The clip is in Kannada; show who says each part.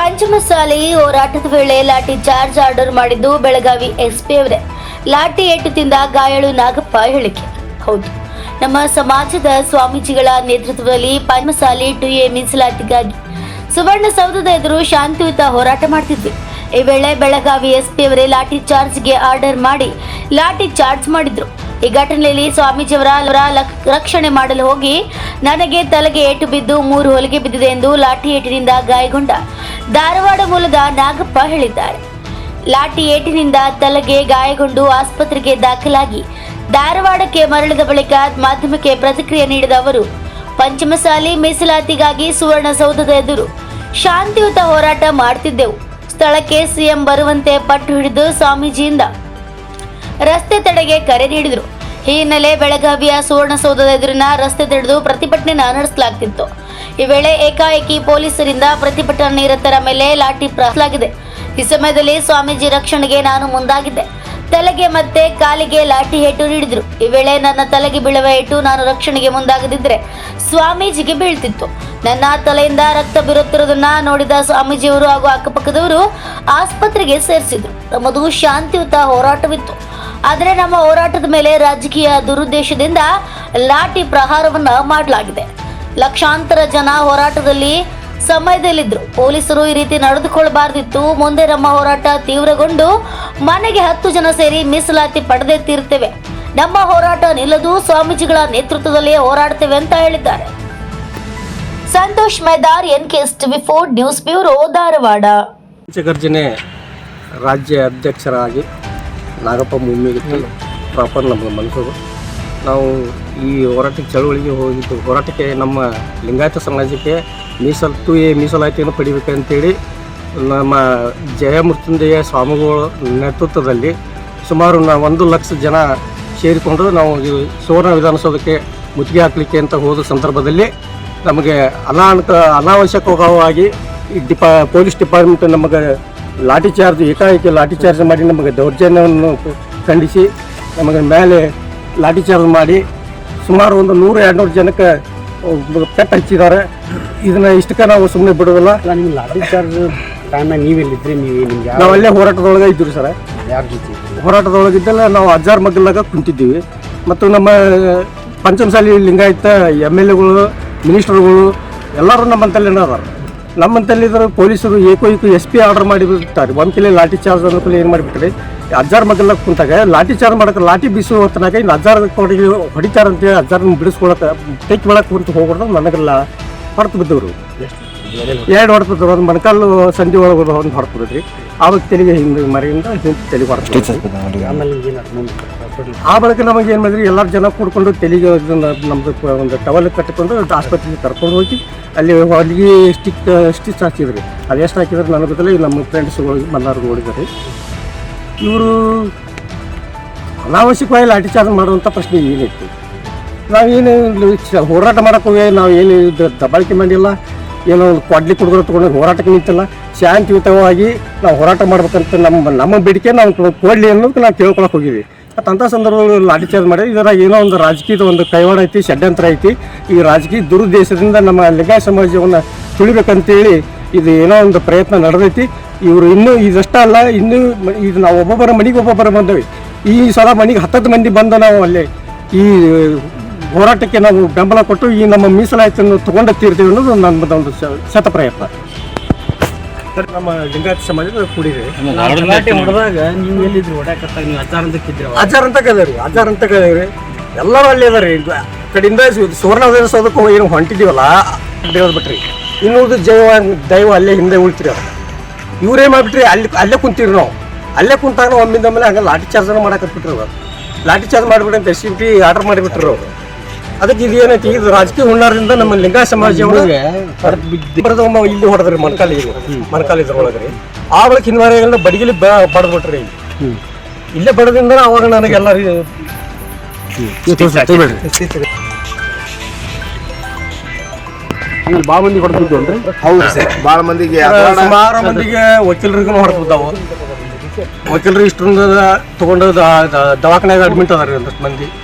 Speaker 1: ಪಂಚಮಸಾಲಿ ಹೋರಾಟದ ವೇಳೆ ಲಾಠಿ ಚಾರ್ಜ್ ಆರ್ಡರ್ ಮಾಡಿದ್ದು ಬೆಳಗಾವಿ ಎಸ್ಪಿ ಅವರೇ. ಲಾಠಿ ಏಟು ತಿಂದ ಗಾಯಾಳು ನಾಗಪ್ಪ ಹೇಳಿಕೆ. ಹೌದು, ನಮ್ಮ ಸಮಾಜದ ಸ್ವಾಮೀಜಿಗಳ ನೇತೃತ್ವದಲ್ಲಿ ಪಂಚಮಸಾಲಿ 2A ಮೀಸಲಾತಿಗಾಗಿ ಸುವರ್ಣಸೌಧದ ಎದುರು ಶಾಂತಿಯುತ ಹೋರಾಟ ಮಾಡ್ತಿದ್ವಿ. ಈ ವೇಳೆ ಬೆಳಗಾವಿ ಎಸ್ಪಿ ಅವರೇ ಲಾಠಿ ಚಾರ್ಜ್ಗೆ ಆರ್ಡರ್ ಮಾಡಿ ಲಾಠಿ ಚಾರ್ಜ್ ಮಾಡಿದ್ರು. ಈ ಘಟನೆಯಲ್ಲಿ ಸ್ವಾಮೀಜಿಯವರ ರಕ್ಷಣೆ ಮಾಡಲು ಹೋಗಿ ನನಗೆ ತಲೆಗೆ ಏಟು ಬಿದ್ದು 3 ಹೊಲಿಗೆ ಬಿದ್ದಿದೆ ಎಂದು ಲಾಠಿ ಏಟಿನಿಂದ ಗಾಯಗೊಂಡ ಧಾರವಾಡ ಮೂಲದ ನಾಗಪ್ಪ ಹೇಳಿದ್ದಾರೆ. ಲಾಠಿ ಏಟಿನಿಂದ ತಲೆಗೆ ಗಾಯಗೊಂಡು ಆಸ್ಪತ್ರೆಗೆ ದಾಖಲಾಗಿ ಧಾರವಾಡಕ್ಕೆ ಮರಳಿದ ಬಳಿಕ ಮಾಧ್ಯಮಕ್ಕೆ ಪ್ರತಿಕ್ರಿಯೆ ನೀಡಿದ ಅವರು, ಪಂಚಮಸಾಲಿ ಮೀಸಲಾತಿಗಾಗಿ ಸುವರ್ಣಸೌಧದ ಎದುರು ಶಾಂತಿಯುತ ಹೋರಾಟ ಮಾಡ್ತಿದ್ದೆವು. ಸ್ಥಳಕ್ಕೆ ಸಿಎಂ ಬರುವಂತೆ ಪಟ್ಟು ಹಿಡಿದು ಸ್ವಾಮೀಜಿಯಿಂದ ರಸ್ತೆ ತಡೆಗೆ ಕರೆ ನೀಡಿದರು. ಈ ಹಿನ್ನೆಲೆ ಬೆಳಗಾವಿಯ ಸುವರ್ಣಸೌಧದ ಎದುರಿನ ರಸ್ತೆ ತಡೆದು ಪ್ರತಿಭಟನೆ ನಡೆಸಲಾಗುತ್ತಿತ್ತು. ಈ ವೇಳೆ ಏಕಾಏಕಿ ಪೊಲೀಸರಿಂದ ಪ್ರತಿಭಟನಾ ನಿರತರ ಮೇಲೆ ಲಾಠಿ ಪ್ರಯೋಗಿಸಲಾಗಿದೆ. ಈ ಸಮಯದಲ್ಲಿ ಸ್ವಾಮೀಜಿ ರಕ್ಷಣೆಗೆ ನಾನು ಮುಂದಾಗಿದ್ದೆ. ತಲೆಗೆ ಮತ್ತೆ ಕಾಲಿಗೆ ಲಾಠಿ ಏಟು ನೀಡಿದ್ರು. ಈ ವೇಳೆ ನನ್ನ ತಲೆಗೆ ಬೀಳುವ ಏಟು ನಾನು ರಕ್ಷಣೆಗೆ ಮುಂದಾಗದಿದ್ದರೆ ಸ್ವಾಮೀಜಿಗೆ ಬೀಳ್ತಿತ್ತು. ನನ್ನ ತಲೆಯಿಂದ ರಕ್ತ ಬೀರುತ್ತಿರುವುದನ್ನ ನೋಡಿದ ಸ್ವಾಮೀಜಿಯವರು ಹಾಗೂ ಅಕ್ಕಪಕ್ಕದವರು ಆಸ್ಪತ್ರೆಗೆ ಸೇರಿಸಿದ್ರು. ನಮ್ಮದು ಶಾಂತಿಯುತ ಹೋರಾಟವಿತ್ತು, ಆದರೆ ನಮ್ಮ ಹೋರಾಟದ ಮೇಲೆ ರಾಜಕೀಯ ದುರುದ್ದೇಶದಿಂದ ಲಾಠಿ ಪ್ರಹಾರವನ್ನ ಮಾಡಲಾಗಿದೆ. ಲಕ್ಷಾಂತರ ಜನ ಹೋರಾಟದಲ್ಲಿ ಸಮಯದಲ್ಲಿದ್ದರು. ಪೊಲೀಸರು ಈ ರೀತಿ ನಡೆದುಕೊಳ್ಳಬಾರದಿತ್ತು. ಮುಂದೆ ನಮ್ಮ ಹೋರಾಟ ತೀವ್ರಗೊಂಡು ಮನೆಗೆ 10 ಜನ ಸೇರಿ ಮೀಸಲಾತಿ ಪಡೆದೇ ತೀರ್ತೇವೆ. ನಮ್ಮ ಹೋರಾಟ ನಿಲ್ಲದು. ಸ್ವಾಮೀಜಿಗಳ ನೇತೃತ್ವದಲ್ಲಿ ಹೋರಾಡ್ತೇವೆ ಅಂತ ಹೇಳಿದ್ದಾರೆ. Santosh Medar, NKSTV4 news bureau, Dharwad.
Speaker 2: ಪಂಚಗರ್ಜನೆ ರಾಜ್ಯ ಅಧ್ಯಕ್ಷರಾಗಿ ನಾಗಪ್ಪ ಮುಮ್ಮಿಗಿತ್ತು. ಪ್ರಾಪರ್ ನಮಗೆ ಮನಸ್ಸು. ನಾವು ಈ ಹೋರಾಟಕ್ಕೆ ಚಳುವಳಿಗೆ ಹೋಗಿದ್ದು, ಹೋರಾಟಕ್ಕೆ ನಮ್ಮ ಲಿಂಗಾಯತ ಸಮಾಜಕ್ಕೆ 2A ಮೀಸಲಾತಿಯನ್ನು ಪಡಿಬೇಕಂತೇಳಿ ನಮ್ಮ ಜಯಮೃತ್ಯುಂಜಯ ಸ್ವಾಮಿಗಳ ನೇತೃತ್ವದಲ್ಲಿ ಸುಮಾರು 1 ಲಕ್ಷ ಜನ ಸೇರಿಕೊಂಡು ನಾವು ಸುವರ್ಣ ವಿಧಾನಸೌಧಕ್ಕೆ ಮುತ್ತಿಗೆ ಹಾಕಲಿಕ್ಕೆ ಅಂತ ಹೋದ ಸಂದರ್ಭದಲ್ಲಿ ನಮಗೆ ಅನಾವಶ್ಯಕವಾಗಿ ಪೊಲೀಸ್ ಡಿಪಾರ್ಟ್ಮೆಂಟ್ ನಮಗೆ ಲಾಠಿ ಚಾರ್ಜ್ ಏಕಾಏಕಿ ಲಾಠಿ ಚಾರ್ಜ್ ಮಾಡಿ ನಮಗೆ ದೌರ್ಜನ್ಯವನ್ನು ಖಂಡಿಸಿ ನಮಗೆ ಮೇಲೆ ಲಾಠಿ ಚಾರ್ಜ್ ಮಾಡಿ ಸುಮಾರು 100-200 ಜನಕ್ಕೆ ಪೆಟ್ಟು ಹಚ್ಚಿದ್ದಾರೆ. ಇದನ್ನು ಇಷ್ಟಕ್ಕೆ ನಾವು ಸುಮ್ಮನೆ ಬಿಡೋದಿಲ್ಲ.
Speaker 3: ನಿಮ್ಗೆ ಲಾಠಿ ಚಾರ್ಜ್ ಟೈಮ್ನಾಗ ನೀವೆಲ್ಲಿದ್ರಿ? ನಿಮ್ಗೆ
Speaker 2: ನಾವು ಅಲ್ಲೇ ಹೋರಾಟದೊಳಗೆ ಇದ್ದೀವಿ ಸರ್.
Speaker 3: ಯಾರ ಜೊತೆ
Speaker 2: ಹೋರಾಟದೊಳಗಿದ್ದೆಲ್ಲ ನಾವು ಅಜ್ಜಾರ್ ಮಗ್ಗಲಾಗ ಕುಂತಿದ್ದೀವಿ. ಮತ್ತು ನಮ್ಮ ಪಂಚಮಸಾಲಿ ಲಿಂಗಾಯತ MLAಗಳು, ಮಿನಿಸ್ಟರ್ಗಳು ಎಲ್ಲರೂ ನಮ್ಮಂತಲ್ಲಿ ಅದಾರ. ನಮ್ಮಂತಲ್ಲಿದ್ದರು ಪೊಲೀಸರು ಏಕೋ SP ಆರ್ಡರ್ ಮಾಡಿಬಿಡ್ತಾರೆ. ಒಂದು ಕಿಲೋ ಲಾಠಿ ಚಾರ್ಜ್ ಅನ್ನೋ ಏನು ಮಾಡಿಬಿಟ್ರಿ, ಅಜ್ಜಾರ್ ಮಗ್ಗಲಾಗ ಕುಂತಾಗ ಲಾಠಿ ಚಾರ್ಜ್ ಮಾಡೋಕೆ ಲಾಠಿ ಬೀಸೋ ಹೊತ್ತನಾಗ ಇನ್ನು ಅಜ್ಜಾರ್ ಕೊಡಿಗೆ ಹೊಡಿತಾರಂತೇಳಿ ಅಜ್ಜಾರನ್ನ ಬಿಡಿಸ್ಕೊಳಕ್ಕೆ ತೆಕ್ಕಿ ಒಳಗೆ ಕುಂತು ಹೋಗ್ಬಿಡ್ದು ನನಗೆಲ್ಲ ಹೊರತು ಬಿದ್ದವರು. 2 ಹೊಡೆತದ್ರು. ಒಂದು ಮೊಣಕಾಲು ಸಂಧಿ ಒಳಗೆ ಒಂದು ಹೊರತು ಬಿದ್ರಿ. ಆವಾಗ ತೆಲಿಗೆ ಹಿಂದೆ ಮರೆಯಿಂದ ತಲೆ ಹೊಡೆದು. ಆ ಬಳಿಕ ನಮಗೆ ಏನು ಮಾಡಿದ್ರಿ, ಎಲ್ಲರೂ ಜನ ಕೂಡ್ಕೊಂಡು ತೆಲಿಗೆ ನಮ್ಮದು ಒಂದು ಟವಲ್ ಕಟ್ಟಿಕೊಂಡು ಆಸ್ಪತ್ರೆಗೆ ಕರ್ಕೊಂಡು ಹೋಗಿ ಅಲ್ಲಿ ಹೊಲಿಗೆ ಸ್ಟಿಚ್ ಹಾಕಿದ್ರಿ. ಅದು ಎಷ್ಟು ಹಾಕಿದ್ರೆ ನನಗೆ ಗೊತ್ತಿಲ್ಲ. ನಮ್ಮ ಫ್ರೆಂಡ್ಸ್ಗಳಿಗೆ ಮನ್ನಾರ್ಗೆ ಓಡಿದ್ದಾರೆ. ಇವರು ಅನಾವಶ್ಯಕವಾಗಿ ಲಾಠಿ ಚಾರ್ಜ್ ಮಾಡುವಂಥ ಪ್ರಶ್ನೆ ಏನಿತ್ತು. ನಾವೇನು ಹೋರಾಟ ಮಾಡೋಕೆ ಹೋಗಿ ನಾವು ಏನು ದಬ್ಬಾಳಿಕೆ ಮಾಡಿಲ್ಲ, ಏನೋ ಒಂದು ಕೊಡ್ಲಿ ಕುಡುಗರು ತೊಗೊಂಡು ಹೋರಾಟಕ್ಕೆ ನಿಂತಿಲ್ಲ. ಶಾಂತಿಯುತವಾಗಿ ನಾವು ಹೋರಾಟ ಮಾಡ್ಬೇಕಂತ ನಮ್ಮ ಬೇಡಿಕೆ ನಾವು ಕೊಡಲಿ ಅನ್ನೋದಕ್ಕೆ ನಾವು ಕೇಳ್ಕೊಳಕ್ಕೆ ಹೋಗಿದ್ವಿ. ಮತ್ತು ಅಂಥ ಸಂದರ್ಭದಲ್ಲಿ ಲಾಠಿ ಚಾರ್ಜ್ ಮಾಡಿ ಇದರಾಗ ಏನೋ ಒಂದು ರಾಜಕೀಯದ ಒಂದು ಕೈವಾಡ ಐತಿ, ಷಡ್ಯಂತ್ರ ಐತಿ. ಈ ರಾಜಕೀಯ ದುರುದ್ದೇಶದಿಂದ ನಮ್ಮ ಲಿಂಗಾಯತ ಸಮಾಜವನ್ನು ತುಳಿಬೇಕಂತೇಳಿ ಇದು ಏನೋ ಒಂದು ಪ್ರಯತ್ನ ನಡೆದೈತಿ. ಇವರು ಇನ್ನೂ ಇದಷ್ಟ ಅಲ್ಲ, ಇನ್ನೂ ಇದು ನಾವು ಒಬ್ಬೊಬ್ಬರ ಮನೆಗೆ ಬಂದವಿ. ಈ ಸಲ ಮನೆಗೆ 10 ಮಂದಿ ಬಂದು ನಾವು ಅಲ್ಲಿ ಈ ಹೋರಾಟಕ್ಕೆ ನಾವು ಬೆಂಬಲ ಕೊಟ್ಟು ಈ ನಮ್ಮ ಮೀಸಲಾತಿಯನ್ನು ತಗೊಂಡು ತೀರ್ತೀವಿ ಅನ್ನೋದು ನಮ್ಮದೊಂದು ಶತ ಪ್ರಯತ್ನ. ನಮ್ಮ ಲಿಂಗಾಯತ ಸಮಾಜದ ಕೂಡಿದೆ.
Speaker 3: ಹೊಡೆದಾಗ ನೀವು ಎಲ್ಲಿದ್ರಿ? ಹೊಡ್ಯಾಕತ್ತಾಗ ನೀವು
Speaker 2: ಅಜ್ಜಾರ್ ಅಂತ ಕದೇವ್ರಿ. ಎಲ್ಲರೂ ಅಲ್ಲಿ ಅದಾರಿ. ಕಡೆಯಿಂದ ಸುವರ್ಣ ವಿಧಾನಸೌಧಕ್ಕೆ ಏನು ಹೊಂಟಿದ್ದೀವಲ್ಲ ಬಿಟ್ರಿ, ಇನ್ನೂರು ದೈವ ಅಲ್ಲೇ ಹಿಂದೆ ಉಳ್ತೀರಿ. ಅವ್ರು ಇವರೇ ಮಾಡಿಬಿಟ್ರಿ. ಅಲ್ಲೇ ಕುಂತೀವಿ ನಾವು. ಅಲ್ಲೇ ಕುಂತಾಗ ಒಮ್ಮಿಂದ ಮೇಲೆ ಹಂಗೆ ಲಾಠಿ ಚಾರ್ಜನ್ನು ಮಾಡಕತ್ಬಿಟ್ರು. ಅವ್ರು ಲಾಠಿ ಚಾರ್ಜ್ ಮಾಡಿಬಿಡಿ ಅಂತ SCP ಆರ್ಡರ್ ಮಾಡಿಬಿಟ್ರು ಅವರು. ಅದಕ್ಕೆ ಇದು ಏನೈತಿ, ಇದು ರಾಜಕೀಯ ಹುನ್ನಾರದಿಂದ ನಮ್ಮ ಲಿಂಗಾಯತ ಸಮಾಜ ಇಲ್ಲಿ ಹೊಡೆದ್ರಿ ಮಣಕಾಲ ಇದ್ರೊಳಗ್ರಿ. ಆ ಬಳಿಕ ಹಿಂದಿನ ಬಡಿಗಿಲಿ ಬಡದ್ಬಿಟ್ರಿ. ಇಲ್ಲೇ ಬಡದಿಂದ ಅವಾಗ ನನಗೆಲ್ಲ
Speaker 3: ಭಾಳ ಮಂದಿ ಹೊಡೆದಿದ್ದೇನ್ರಿ?
Speaker 4: ಹೌದು ಸರ್, ಭಾಳ ಮಂದಿಗೆ
Speaker 2: ಸುಮಾರು ಮಂದಿಗೆ ವಕೀಲರಿಗೂ ಹೊಡೆದ್ಬಿದ್ದಾವು. ವಕೀಲರು ಇಷ್ಟೊಂದು ತಗೊಂಡು ದವಾಖಾನೆಗೆ ಅಡ್ಮಿಟ್ ಅದಾರಿ ಒಂದಷ್ಟು ಮಂದಿ.